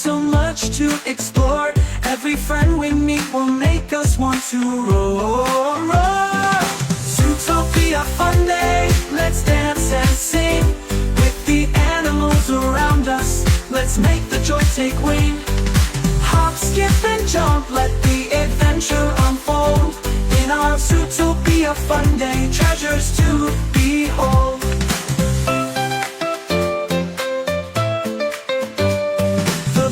so much to explore. Every friend we meet will make us want to roar, roar. Zootopia fun day, let's dance and sing. With the animals around us, let's make the joy take wing. Hop, skip and jump, let the adventure unfold. In our Zootopia fun day, treasures to behold.